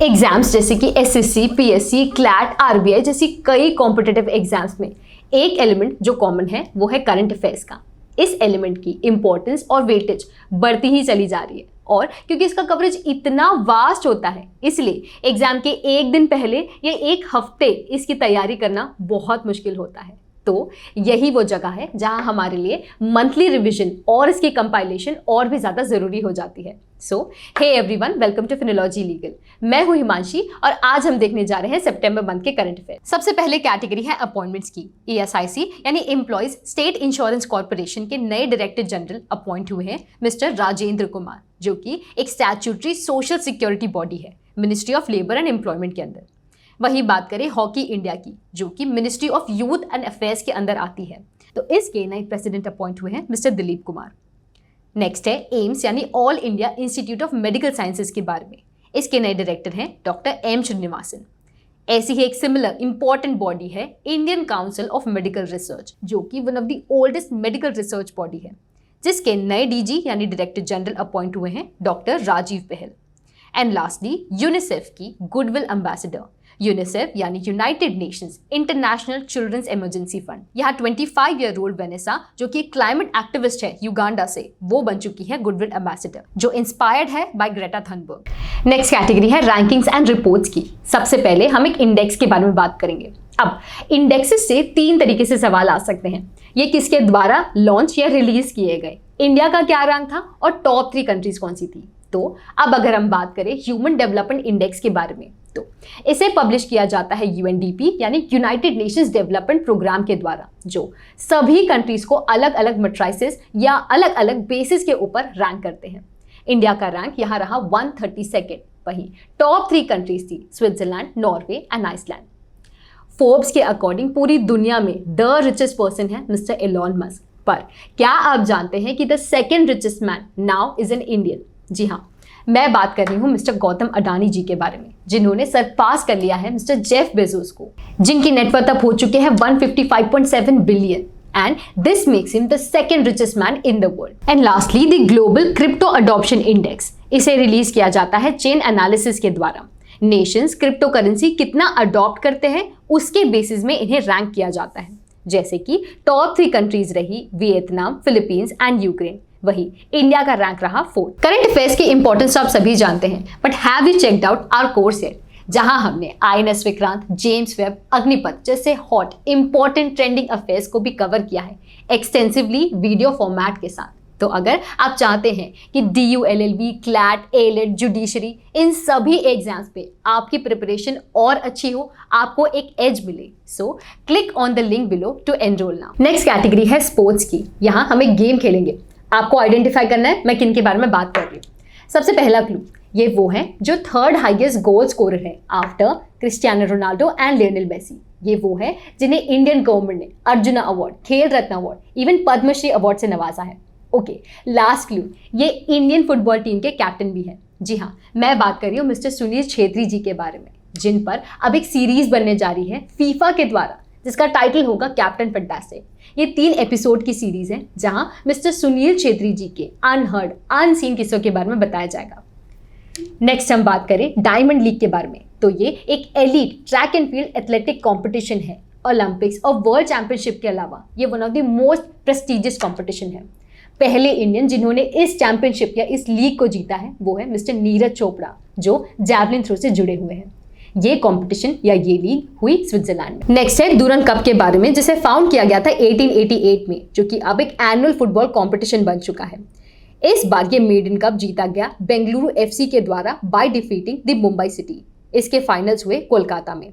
Exams जैसे कि SSC, PSC, CLAT, RBI जैसी कई कॉम्पिटिटिव एग्जाम्स में एक एलिमेंट जो कॉमन है वो है करंट अफेयर्स का। इस एलिमेंट की इंपॉर्टेंस और वेटेज बढ़ती ही चली जा रही है, और क्योंकि इसका कवरेज इतना वास्ट होता है इसलिए एग्जाम के एक दिन पहले या एक हफ्ते इसकी तैयारी करना बहुत मुश्किल होता है। तो यही वो जगह है जहां हमारे लिए मंथली रिवीजन और इसकी कंपाइलेशन और भी ज़्यादा ज़रूरी हो जाती है। So hey everyone, welcome to Finology Legal. मैं हूं हिमांशी और आज हम देखने जा रहे हैं सितंबर मंथ के करंट अफेयर। सबसे पहले कैटेगरी है अपॉइंटमेंट्स की। ESIC यानी एम्प्लॉयज स्टेट इंश्योरेंस कॉर्पोरेशन के नए डायरेक्टर जनरल अपॉइंट हुए हैं मिस्टर राजेंद्र कुमार, जो कि एक स्टैट्यूटरी सोशल सिक्योरिटी बॉडी है ministry of labour and employment के अंदर। वही बात करें हॉकी इंडिया की, जो कि ministry of youth and affairs के अंदर आती है, तो इसके नए प्रेसिडेंट अपॉइंट हुए हैं मिस्टर दिलीप कुमार। नेक्स्ट है एम्स यानी all India institute of medical sciences के बारे में। इसके नए डायरेक्टर हैं डॉक्टर M श्रीनिवासन। ऐसी ही एक सिमिलर इंपॉर्टेंट बॉडी है Indian council of medical research, जो कि one of the oldest medical research body है, जिसके नए DG यानी डायरेक्टर जनरल अपॉइंट हुए हैं doctor Rajiv Bahl. And lastly UNICEF की गुडविल एम्बेसडर, यूनिसेफ यानी United Nations International Children's Emergency Fund, यहाँ 25-year-old वेनेसा, जो कि क्लाइमेट एक्टिविस्ट है युगांडा से, वो बन चुकी है गुडविल एम्बेसडर, जो इंस्पायर्ड है by Greta Thunberg. Next category है रैंकिंग्स एंड रिपोर्ट्स की। सबसे पहले हम एक इंडेक्स के बारे में बात करेंगे। अब इंडेक्सेस से 3 तरीके से सवाल आ सकते हैं। ये किसके द्वारा लॉन्च या रिलीज किए गए, इंडिया का क्या रैंक था और टॉप 3 कंट्रीज कौन सी थी। तो अब अगर हम बात करें ह्यूमन डेवलपमेंट इंडेक्स के बारे में, तो इसे पब्लिश किया जाता है UNDP यानी यूनाइटेड नेशंस डेवलपमेंट प्रोग्राम के द्वारा, जो सभी कंट्रीज को अलग अलग मैट्रिसेस या अलग अलग बेसिस के ऊपर रैंक करते हैं। इंडिया का रैंक यहाँ रहा 132nd। वहीं टॉप 3 कंट्रीज थी Switzerland, Norway and Iceland. Forbes के अकॉर्डिंग पूरी दुनिया में द रिचेस्ट पर्सन है मिस्टर एलॉन मस्क, पर क्या आप जानते हैं कि the second richest man now is an Indian? जी हाँ, मैं बात कर रही हूँ मिस्टर गौतम अडानी जी के बारे में, जिन्होंने सरपास कर लिया है मिस्टर जेफ बेजोस को, जिनकी नेटवर्थ अब हो चुके हैं 155.7 billion, and this makes him the second richest man in the world. And lastly the global crypto adoption index, इसे रिलीज किया जाता है चेन एनालिसिस के द्वारा। नेशंस क्रिप्टो करेंसी कितना अडॉप्ट करते हैं उसके बेसिस में इन्हें रैंक किया जाता है, जैसे कि टॉप 3 कंट्रीज रही वियतनाम, फिलीपींस एंड यूक्रेन। वही इंडिया का रैंक रहा 4th। करंट अफेयर्स की इंपॉर्टेंस आप सभी जानते हैं, but have you checked out our course yet, जहां हमने INS Vikrant, James Webb, Agnipath जैसे हॉट इंपॉर्टेंट ट्रेंडिंग अफेयर्स को भी कवर किया है एक्सटेंसिवली वीडियो फॉर्मेट के साथ। तो अगर आप चाहते हैं कि DU, LLB, CLAT, ALET, judiciary, इन सभी एग्जाम्स पे आपकी प्रिपरेशन और अच्छी हो, आपको एक एज मिले, so click on the link below to enroll now. Next category है स्पोर्ट्स की। यहाँ हम एक गेम खेलेंगे, आपको आइडेंटिफाई करना है मैं किन के बारे में बात कर रही हूँ। सबसे पहला क्लू, ये वो है जो 3rd हाईएस्ट गोल स्कोरर है after Cristiano Ronaldo and Lionel Messi. ये वो है जिन्हें इंडियन गवर्नमेंट ने अर्जुना अवार्ड, खेल रत्न अवार्ड, इवन पद्मश्री अवार्ड से नवाजा है। ओके, लास्ट क्लू, ये इंडियन फुटबॉल टीम के कैप्टन भी हैं। जी हाँ, मैं बात कर रही हूँ मिस्टर सुनील छेत्री जी के बारे में, जिन पर अब एक सीरीज बनने जा रही है फीफा के द्वारा, जिसका टाइटल होगा कैप्टन फैंटास्टिक। ये 3 एपिसोड की सीरीज है जहां मिस्टर सुनील छेत्री जी के अनहर्ड, अनसीन किस्सों के बारे में बताया जाएगा। नेक्स्ट हम बात करें डायमंड लीग के बारे में, तो ये एक elite track and field athletic competition है। ओलंपिक्स और वर्ल्ड चैंपियनशिप के अलावा ये one of the most prestigious competition है। पहले इंडियन जिन्होंने इस चैंपियनशिप या इस लीग को जीता है वो है मिस्टर नीरज चोपड़ा, जो जैवलिन थ्रो से जुड़े हुए हैं। ये कंपटीशन या ये लीग हुई स्विट्जरलैंड में। नेक्स्ट है डूरन कप के बारे में, जिसे फाउंड किया गया था 1888 में, जो कि अब एक एनुअल फुटबॉल कंपटीशन बन चुका है। इस बार ये मेडन कप जीता गया बेंगलुरु FC के द्वारा by defeating the Mumbai city. इसके फाइनल्स हुए कोलकाता में।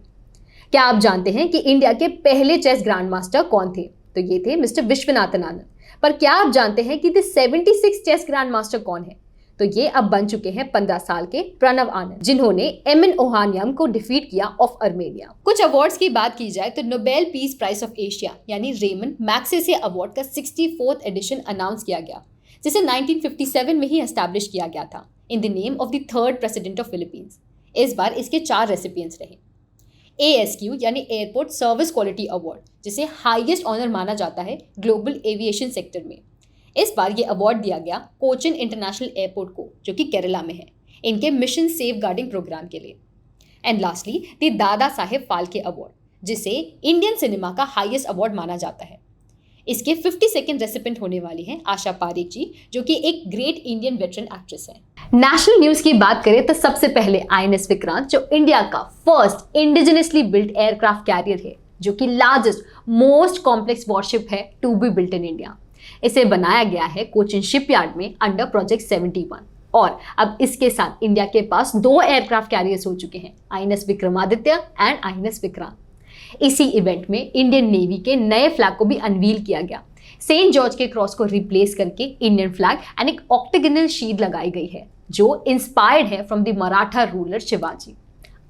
क्या आप जानते हैं कि इंडिया के पहले चेस ग्रैंड मास्टर कौन थे? तो ये थे मिस्टर विश्वनाथन आनंद। पर क्या आप जानते हैं कि द 76 चेस ग्रैंड मास्टर कौन है? तो ये अब बन चुके हैं 15 साल के प्रणव आनंद, जिन्होंने एमएन ओहानियम को डिफीट किया ऑफ अर्मेनिया। कुछ अवार्ड्स की बात की जाए तो Nobel Peace Prize of Asia यानी रेमन मैग्सेसे अवार्ड का 64th एडिशन अनाउंस किया गया, जिसे 1957 में ही एस्टैब्लिश किया गया था in the name of the 3rd president of Philippines. इस बार इसके 4 रेसिपिएंट्स रहे। ASQ यानी एयरपोर्ट सर्विस क्वालिटी अवार्ड, जिसे हाईएस्ट ऑनर माना जाता है ग्लोबल एविएशन सेक्टर में। इस बार ये अवार्ड दिया गया कोचिन इंटरनेशनल एयरपोर्ट को, जो कि केरला में है, इनके मिशन सेफ गार्डिंग प्रोग्राम के लिए। And lastly the Dada Saheb Phalke award, जिसे इंडियन सिनेमा का हाईएस्ट अवार्ड माना जाता है। इसके 52nd रेसिपेंट होने वाली हैं आशा पारेख जी, जो कि एक ग्रेट इंडियन वेटरन एक्ट्रेस है। नेशनल न्यूज की बात करें तो सबसे पहले INS विक्रांत, जो इंडिया का first indigenously built aircraft carrier है, जो कि लार्जेस्ट मोस्ट कॉम्प्लेक्स वॉरशिप है to be built in India. इसे बनाया गया है कोचिन शिपयार्ड में अंडर प्रोजेक्ट 71, और अब इसके साथ इंडिया के पास 2 एयरक्राफ्ट कैरियर्स हो चुके हैं, INS Vikramaditya and INS Vikrant. इसी इवेंट में इंडियन नेवी के नए फ्लैग को भी अनवील किया गया। सेंट जॉर्ज के क्रॉस को रिप्लेस करके इंडियन फ्लैग एंड एक ऑक्टेगोनल शील्ड लगाई गई है, जो इंस्पायर्ड है from the Maratha ruler Shivaji.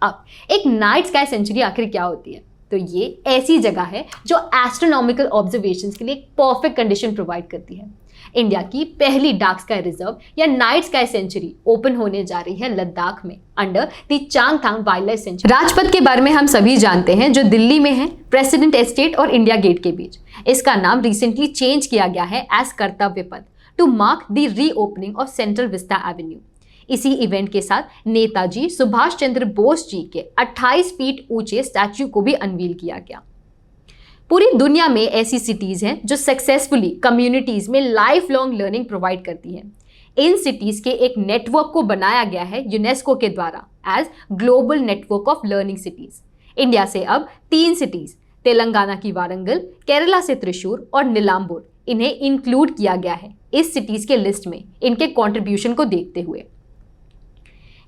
अब एक नाइट स्काई सेंचुरी आखिर क्या होती है? तो ये ऐसी जगह है जो एस्ट्रोनॉमिकल ऑब्जर्वेशंस के लिए एक परफेक्ट कंडीशन प्रोवाइड करती है। इंडिया की पहली डार्क स्काई रिजर्व या नाइट स्काई सेंचुरी ओपन होने जा रही है लद्दाख में under the Changthang wild life sanctuary. Rajpath के बारे में हम सभी जानते हैं, जो दिल्ली में है, प्रेसिडेंट एस्टेट और इंडिया गेट के बीच। इसका नाम रिसेंटली चेंज किया गया है as Kartavya Path to mark the reopening of Central Vista Avenue. इसी इवेंट के साथ नेताजी सुभाष चंद्र बोस जी के 28 फीट ऊंचे स्टैच्यू को भी अनवील किया गया। पूरी दुनिया में ऐसी सिटीज हैं जो सक्सेसफुली कम्युनिटीज में लाइफ लॉन्ग लर्निंग प्रोवाइड करती हैं। इन सिटीज के एक नेटवर्क को बनाया गया है यूनेस्को के द्वारा as global network of learning cities. India से अब 3 सिटीज, तेलंगाना की वारंगल, केरला से त्रिशूर और नीलांबूर, इन्हें इंक्लूड किया गया है इस सिटीज के लिस्ट में इनके कॉन्ट्रीब्यूशन को देखते हुए।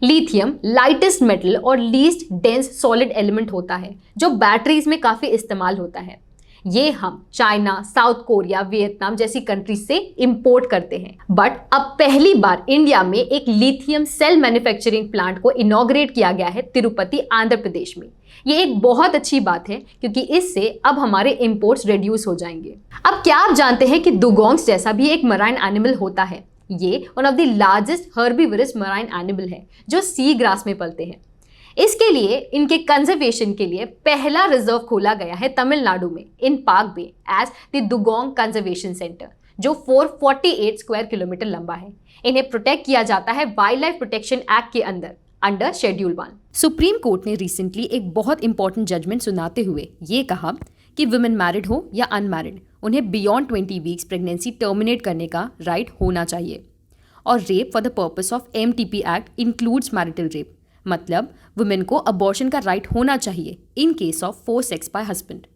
लिथियम लाइटेस्ट मेटल और लीस्ट डेंस सॉलिड एलिमेंट होता है, जो बैटरीज में काफी इस्तेमाल होता है। ये हम चाइना, साउथ कोरिया, वियतनाम जैसी कंट्रीज से इंपोर्ट करते हैं। बट अब पहली बार इंडिया में एक लिथियम सेल मैन्युफैक्चरिंग प्लांट को इनॉग्रेट किया गया है तिरुपति, आंध्र प्रदेश में। ये एक बहुत अच्छी बात है, क्योंकि इससे अब हमारे इंपोर्ट्स रिड्यूस हो जाएंगे। अब क्या आप जानते हैं कि दुगोंग्स जैसा भी एक मराइन एनिमल होता है? ये one of the largest herbivores marine animal है, जो सी ग्रास में पलते हैं। इसके लिए इनके कंजर्वेशन के लिए पहला रिजर्व खोला गया है तमिलनाडु में in Palk Bay as the dugong conservation centre, जो 448 स्क्वायर किलोमीटर लंबा है। इन्हें प्रोटेक्ट किया जाता है वाइल्ड लाइफ प्रोटेक्शन एक्ट के अंडर शेड्यूल 1। सुप्रीम कोर्ट ने रिसेंटली एक बहुत इंपॉर्टेंट जजमेंट सुनाते हुए ये कहा कि वुमेन मैरिड हो या अनमैरिड, उन्हें बियॉन्ड 20 वीक्स प्रेगनेंसी टर्मिनेट करने का राइट होना चाहिए। और rape for the purpose of MTP act includes marital rape, मतलब वुमेन को अबॉर्शन का राइट होना चाहिए in case of force sex bye husband.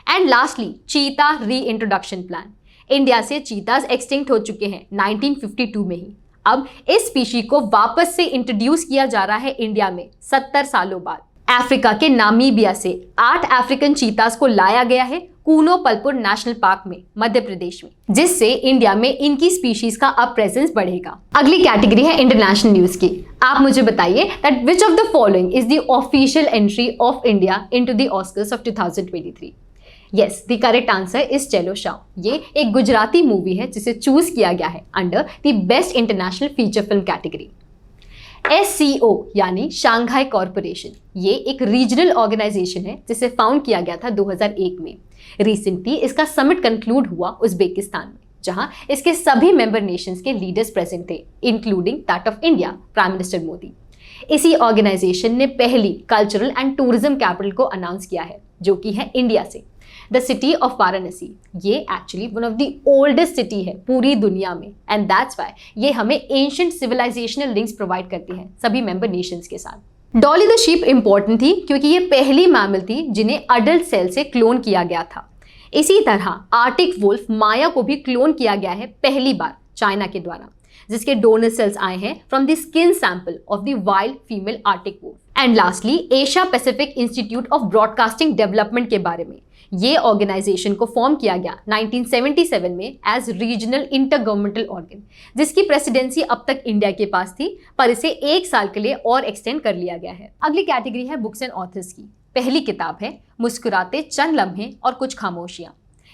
And lastly, चीता री इंट्रोडक्शन प्लान। इंडिया से चीताज एक्सटिंक्ट हो चुके हैं 1952 में ही। अब इस स्पीशी को वापस से इंट्रोड्यूस किया जा रहा है इंडिया में 70 सालों बाद। अफ्रीका के नामीबिया से 8 अफ्रीकन चीतास को लाया गया है कूनो पलपुर नेशनल पार्क में, मध्य प्रदेश में, जिससे इंडिया में इनकी स्पीशीज का अब प्रेजेंस बढ़ेगा। अगली कैटेगरी है इंटरनेशनल न्यूज की। आप मुझे बताइए that which of the following is the official entry of India into the Oscars of 2023? Yes, the correct answer is चलो शाओ। ये एक गुजराती मूवी है जिसे चूज किया गया है under the best international feature film category. SCO यानी Shanghai corporation, ये एक रीजनल ऑर्गेनाइजेशन है जिसे फाउंड किया गया था 2001 में। रिसेंटली इसका समिट कंक्लूड हुआ उज्बेकिस्तान में, जहां इसके सभी मेंबर नेशंस के लीडर्स प्रेजेंट थे, including that of India, prime minister Modi. इसी ऑर्गेनाइजेशन ने पहली कल्चरल एंड टूरिज्म कैपिटल को अनाउंस किया है, जो कि है इंडिया से, द सिटी ऑफ वाराणसी। ये actually one of the oldest city है पूरी दुनिया में, एंड दैट्स व्हाई ये हमें एंशिएंट सिविलाइजेशनल लिंक्स प्रोवाइड करती है सभी मेंबर नेशंस के साथ। डॉली द शीप इंपॉर्टेंट थी क्योंकि ये पहली मैमल थी जिन्हें अडल्ट सेल से क्लोन किया गया था। इसी तरह आर्टिक वुल्फ माया को भी क्लोन किया गया है पहली बार चाइना के द्वारा, जिसके डोनर सेल्स आए हैं from the skin sample of the wild female Arctic wolf. And lastly, Asia Pacific Institute of Broadcasting Development के बारे में। ये ऑर्गेनाइजेशन को फॉर्म किया गया 1977 में एज रीजनल इंटरगवर्नमेंटल ऑर्गन, जिसकी प्रेसिडेंसी अब तक इंडिया के पास थी, पर इसे 1 साल के लिए और एक्सटेंड कर लिया गया है। अगली कैटेगरी है बुक्स एंड ऑथर्स की। पहली किताब है मुस्कुराते चंद लम्हे और कुछ खामोशियां।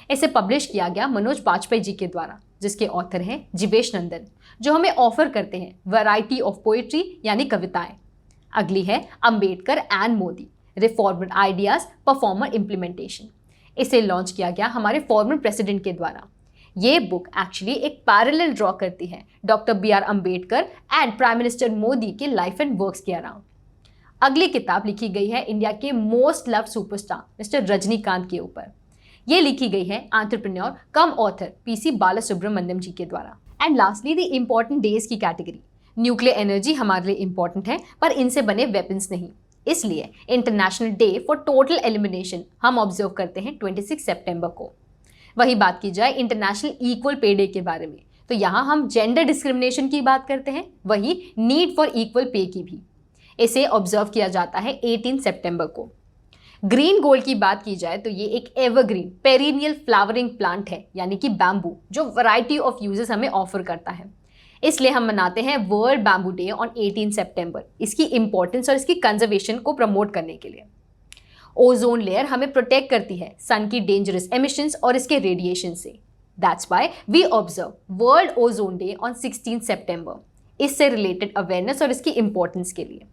इसे पब्लिश किया गया मनोज बाजपेयी जी के द्वारा, जिसके ऑथर हैं जीवेश नंदन, जो हमें ऑफर करते हैं वैरायटी ऑफ पोएट्री यानी कविताएं। अगली है Ambedkar and Modi, reformer ideas performer implementation. इसे लॉन्च किया गया हमारे फॉर्मर प्रेसिडेंट के द्वारा। ये बुक एक्चुअली एक पैरेलल ड्रॉ करती है doctor BR Ambedkar and prime minister Modi के लाइफ एंड वर्क्स के अराउंड। अगली किताब लिखी गई है इंडिया के most loved superstar mister Rajinikanth के ऊपर। ये लिखी गई है एंटरप्रेन्योर कम ऑथर पीसी बालासुब्रमण्यम जी के द्वारा। And lastly the important days की कैटेगरी। न्यूक्लियर एनर्जी हमारे लिए इंपॉर्टेंट है, पर इनसे बने वेपन्स नहीं, इसलिए international day for total elimination हम ऑब्जर्व करते हैं 26 सितंबर को। वही बात की जाए इंटरनेशनल इक्वल पे डे के बारे में, तो यहाँ हम जेंडर डिस्क्रिमिनेशन की बात करते हैं, वही नीड फॉर इक्वल पे की भी। इसे ऑब्जर्व किया जाता है 18 सितंबर को। ग्रीन गोल्ड की बात की जाए तो ये एक एवरग्रीन पेरिनियल फ्लावरिंग प्लांट है, यानी कि बैम्बू, जो वैरायटी ऑफ यूजेस हमें ऑफर करता है। इसलिए हम मनाते हैं वर्ल्ड बैम्बू डे ऑन 18 सितंबर, इसकी इंपॉर्टेंस और इसकी कंजर्वेशन को प्रमोट करने के लिए। ओजोन लेयर हमें प्रोटेक्ट करती है सन की डेंजरस एमिशंस और इसके रेडिएशन से। That's why we observe World Ozone Day on 16 सितंबर, इससे रिलेटेड अवेयरनेस और इसकी इंपॉर्टेंस के लिए।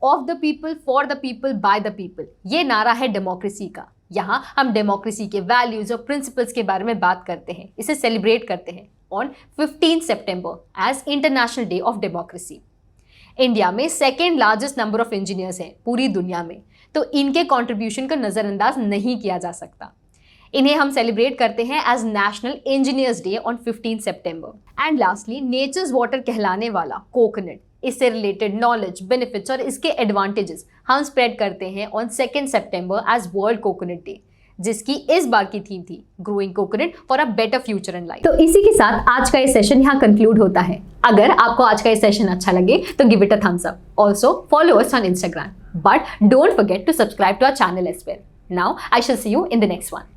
Of the people, for the people, by the people, ये नारा है डेमोक्रेसी का। यहाँ हम डेमोक्रेसी के वैल्यूज और प्रिंसिपल्स के बारे में बात करते हैं, इसे सेलिब्रेट करते हैं ऑन 15 सितंबर as International Day of Democracy. India में second largest number of engineers हैं पूरी दुनिया में, तो इनके कॉन्ट्रीब्यूशन का नज़रअंदाज नहीं किया जा सकता। इन्हें हम सेलिब्रेट करते हैं as National Engineers Day on 15 सितंबर। एंड लास्टली नेचर्स वाटर कहलाने वाला कोकोनट, इससे रिलेटेड नॉलेज, बेनिफिट्स और इसके एडवांटेजेस हम स्प्रेड करते हैं ऑन 2 सितंबर एज वर्ल्ड कोकोनट डे, जिसकी इस बार की थीम थी growing coconut for a better future in life. तो इसी के साथ आज का ये सेशन यहाँ कंक्लूड होता है। अगर आपको आज का ये सेशन अच्छा लगे तो give it a thumbs up. Also follow us on Instagram, but don't forget to subscribe to our channel as well. Now I shall see you in the next one.